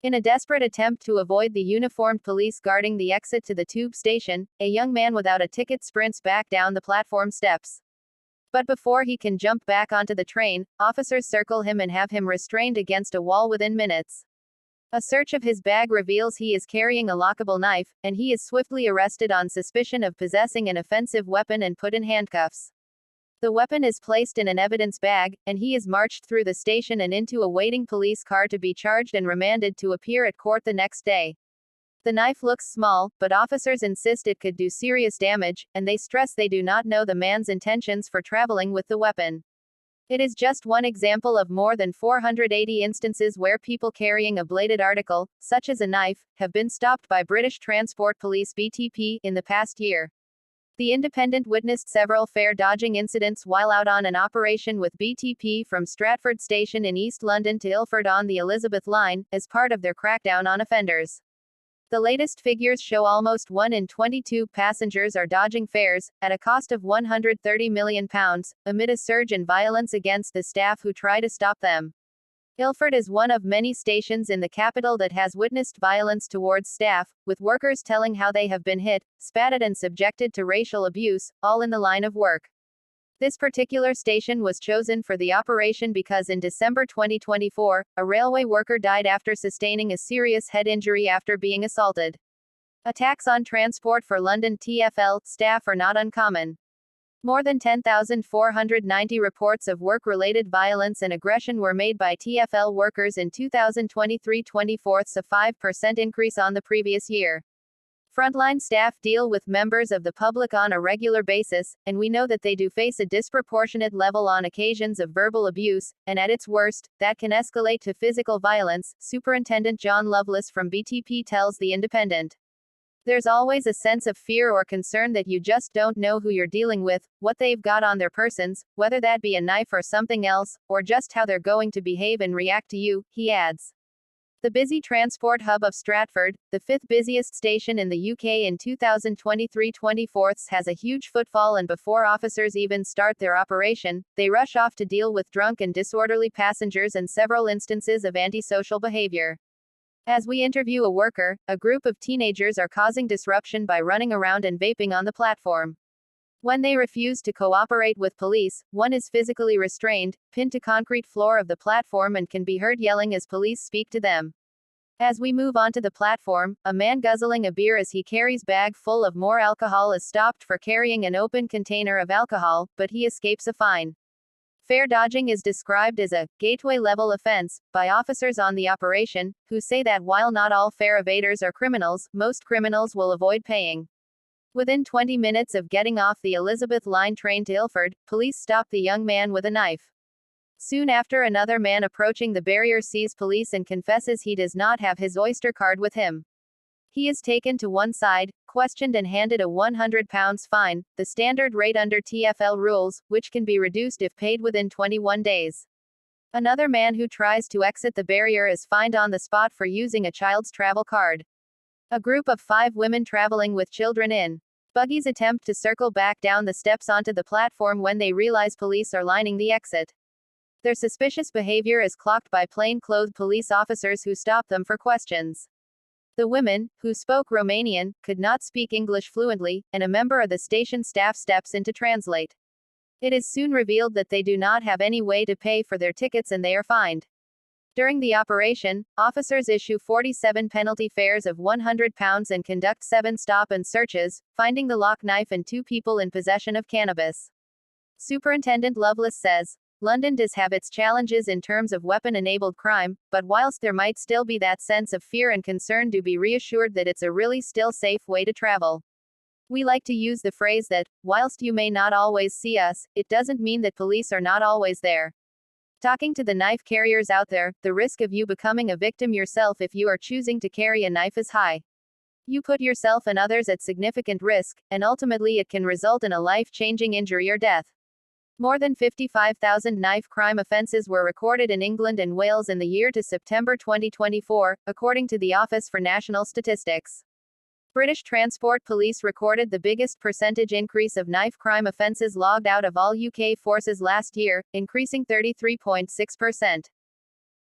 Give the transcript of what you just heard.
In a desperate attempt to avoid the uniformed police guarding the exit to the tube station, a young man without a ticket sprints back down the platform steps. But before he can jump back onto the train, officers circle him and have him restrained against a wall within minutes. A search of his bag reveals he is carrying a lockable knife, and he is swiftly arrested on suspicion of possessing an offensive weapon and put in handcuffs. The weapon is placed in an evidence bag, and he is marched through the station and into a waiting police car to be charged and remanded to appear at court the next day. The knife looks small, but officers insist it could do serious damage, and they stress they do not know the man's intentions for traveling with the weapon. It is just one example of more than 480 instances where people carrying a bladed article, such as a knife, have been stopped by British Transport Police (BTP) in the past year. The Independent witnessed several fare-dodging incidents while out on an operation with BTP from Stratford Station in East London to Ilford on the Elizabeth line, as part of their crackdown on offenders. The latest figures show almost 1 in 22 passengers are dodging fares, at a cost of £130 million, amid a surge in violence against the staff who try to stop them. Ilford is one of many stations in the capital that has witnessed violence towards staff, with workers telling how they have been hit, spat at and subjected to racial abuse, all in the line of work. This particular station was chosen for the operation because in December 2024, a railway worker died after sustaining a serious head injury after being assaulted. Attacks on Transport for London TfL staff are not uncommon. More than 10,490 reports of work-related violence and aggression were made by TfL workers in 2023, 24th a 5% increase on the previous year. Frontline staff deal with members of the public on a regular basis, and we know that they do face a disproportionate level on occasions of verbal abuse, and at its worst, that can escalate to physical violence, Superintendent John Lovelace from BTP tells The Independent. There's always a sense of fear or concern that you just don't know who you're dealing with, what they've got on their persons, whether that be a knife or something else, or just how they're going to behave and react to you, he adds. The busy transport hub of Stratford, the fifth busiest station in the UK in 2023-24, has a huge footfall, and before officers even start their operation, they rush off to deal with drunk and disorderly passengers and several instances of antisocial behavior. As we interview a worker, a group of teenagers are causing disruption by running around and vaping on the platform. When they refuse to cooperate with police, one is physically restrained, pinned to concrete floor of the platform, and can be heard yelling as police speak to them. As we move onto the platform, a man guzzling a beer as he carries bag full of more alcohol is stopped for carrying an open container of alcohol, but he escapes a fine. Fare dodging is described as a gateway-level offense by officers on the operation, who say that while not all fare evaders are criminals, most criminals will avoid paying. Within 20 minutes of getting off the Elizabeth line train to Ilford, police stop the young man with a knife. Soon after, another man approaching the barrier sees police and confesses he does not have his Oyster card with him. He is taken to one side, questioned, and handed a £100 fine, the standard rate under TfL rules, which can be reduced if paid within 21 days. Another man who tries to exit the barrier is fined on the spot for using a child's travel card. A group of 5 women traveling with children in buggies attempt to circle back down the steps onto the platform when they realize police are lining the exit. Their suspicious behavior is clocked by plain-clothed police officers who stop them for questions. The women, who spoke Romanian, could not speak English fluently, and a member of the station staff steps in to translate. It is soon revealed that they do not have any way to pay for their tickets and they are fined. During the operation, officers issue 47 penalty fares of £100 and conduct 7 stop and searches, finding the lock knife and 2 people in possession of cannabis. Superintendent Lovelace says, London does have its challenges in terms of weapon-enabled crime, but whilst there might still be that sense of fear and concern, do be reassured that it's a really still safe way to travel. We like to use the phrase that, whilst you may not always see us, it doesn't mean that police are not always there. Talking to the knife carriers out there, the risk of you becoming a victim yourself if you are choosing to carry a knife is high. You put yourself and others at significant risk, and ultimately it can result in a life-changing injury or death. More than 55,000 knife crime offences were recorded in England and Wales in the year to September 2024, according to the Office for National Statistics. British Transport Police recorded the biggest percentage increase of knife crime offences logged out of all UK forces last year, increasing 33.6%.